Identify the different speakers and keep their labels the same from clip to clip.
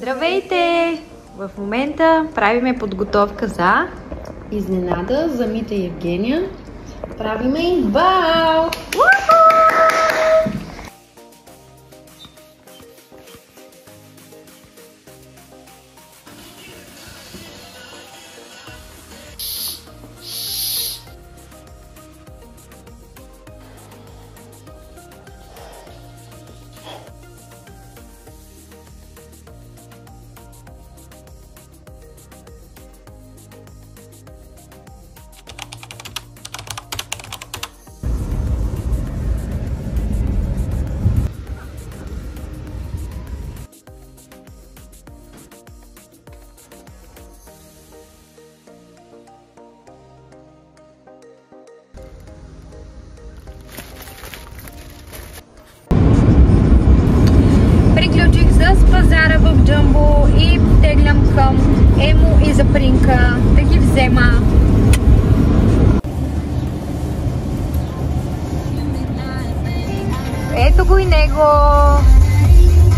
Speaker 1: Здравейте! В момента правиме подготовка за изненада за Мита и Евгения. Правиме бал! Приключих с пазара в Джамбо и теглям към Емо и Запринка да ги взема. Ето го и него!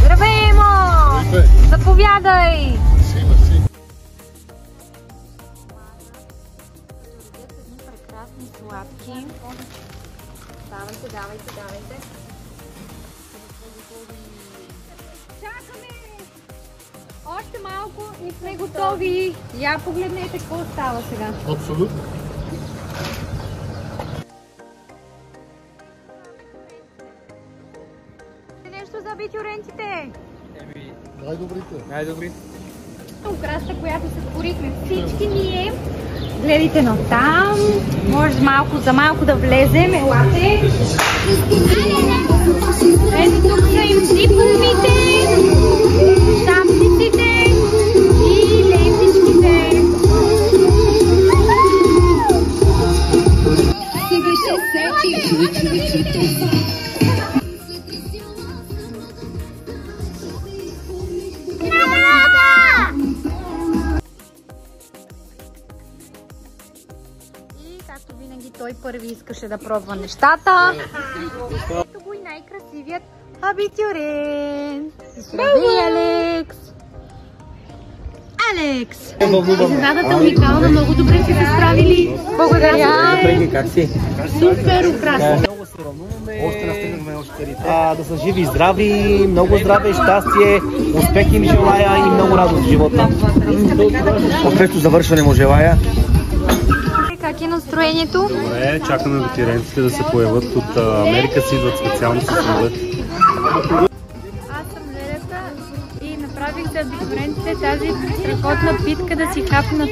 Speaker 1: Здравей, Емо! Заповядай! Едни прекрасни сладки. Давайте. Чакаме! Още малко и сме готови. Я погледнете какво става сега.
Speaker 2: Абсолютно.
Speaker 1: Нещо за битюренците.
Speaker 2: Най-добрите.
Speaker 1: Украсата, която се творихме всички ние. Гледайте на там. Може малко за малко да влезем. Елате. Ето тук са им дипломите, шапчиците и лентичките. И както винаги той първи искаше да пробва нещата. Ето го и най-красивият абитюрен. Здравей, Алекс! Алекс! Изненадата уникална, много добре сте се справили. Благодаря!
Speaker 2: Как си?
Speaker 1: Супер украсен!
Speaker 2: Много се ръвнуваме. Още настигнахме очерите. Да са живи и здрави, много здраве и щастие, успех им желая и много радост в живота. Успешно завършване му желая.
Speaker 1: Как е настроението?
Speaker 3: Добре, чакаме битюренците да се появят от Америка, си идват специално с самолет.
Speaker 1: Аз съм Лерата и направих за битюренците тази страхотна питка да си хапнат.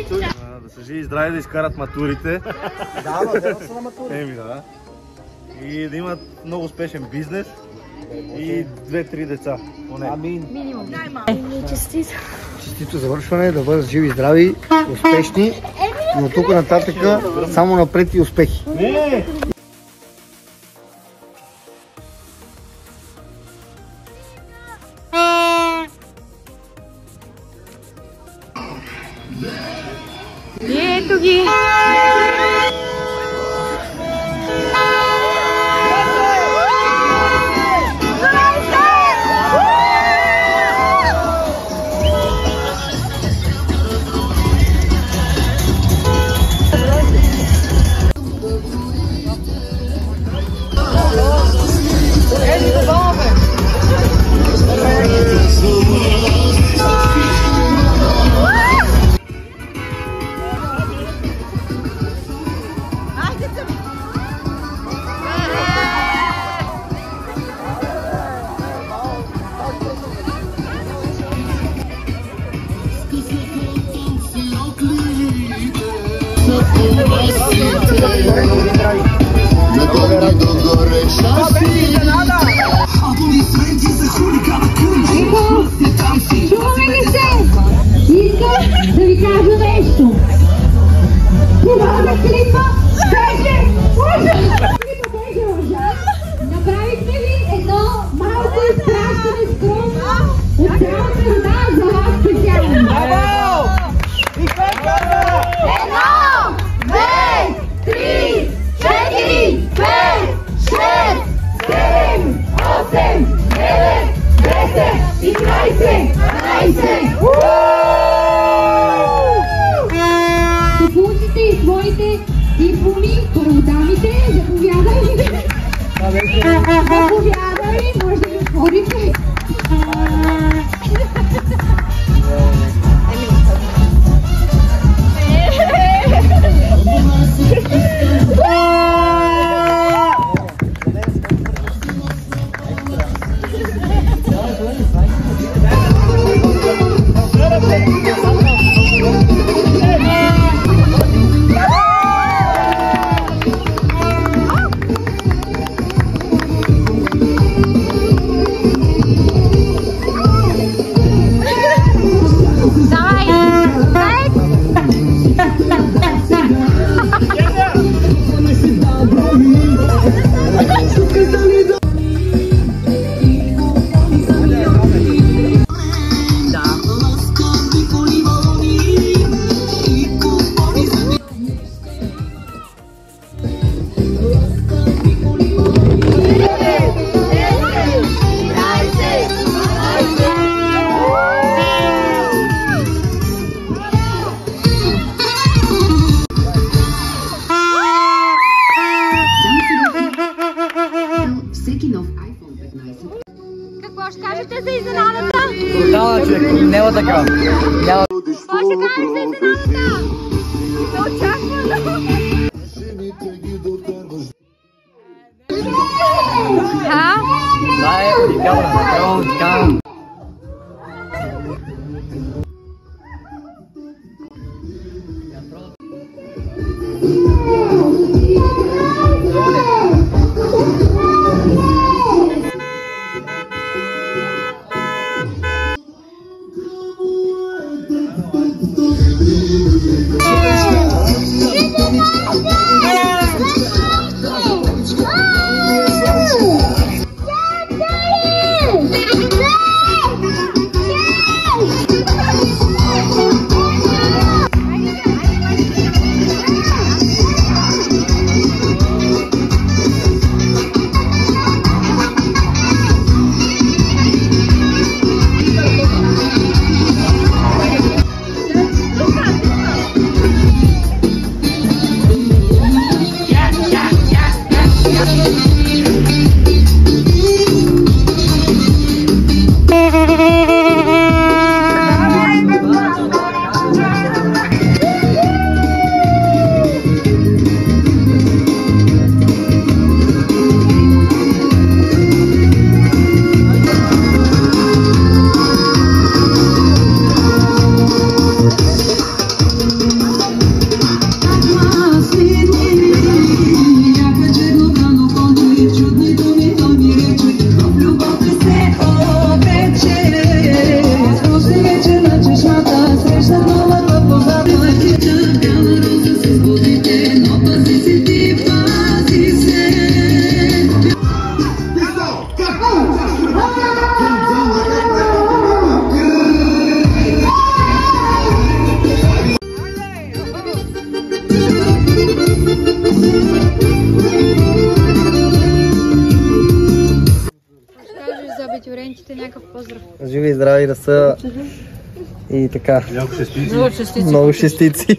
Speaker 3: Да са живи и здрави, да изкарат матурите.
Speaker 2: Да са на матури.
Speaker 3: Да. И да имат много успешен бизнес и 2-3 деца.
Speaker 2: Амин.
Speaker 1: Минимум.
Speaker 2: Честито завършване, да бъдат живи и здрави, успешни, но тук нататък само напред и успехи.
Speaker 1: И ето ги! Чуваме ли се? Искам да ви кажа нещо. Това на клипа беше ужас! Клипа беше ужас! Направихме ви едно малко изпращане скромно от цялата рода за вас специално. Браво! Едно, две, три, 4, 5, 6, 7, 8, 9, 10, 11, 12,
Speaker 2: човек. Няма така. Няма.
Speaker 1: Това ще кажеш за изненада! Неочаквано! Ха?
Speaker 2: Това е уникална.
Speaker 1: Някакъв поздрав.
Speaker 2: Живи и здрави да са и така.
Speaker 3: Много шестици.
Speaker 2: Много шестици.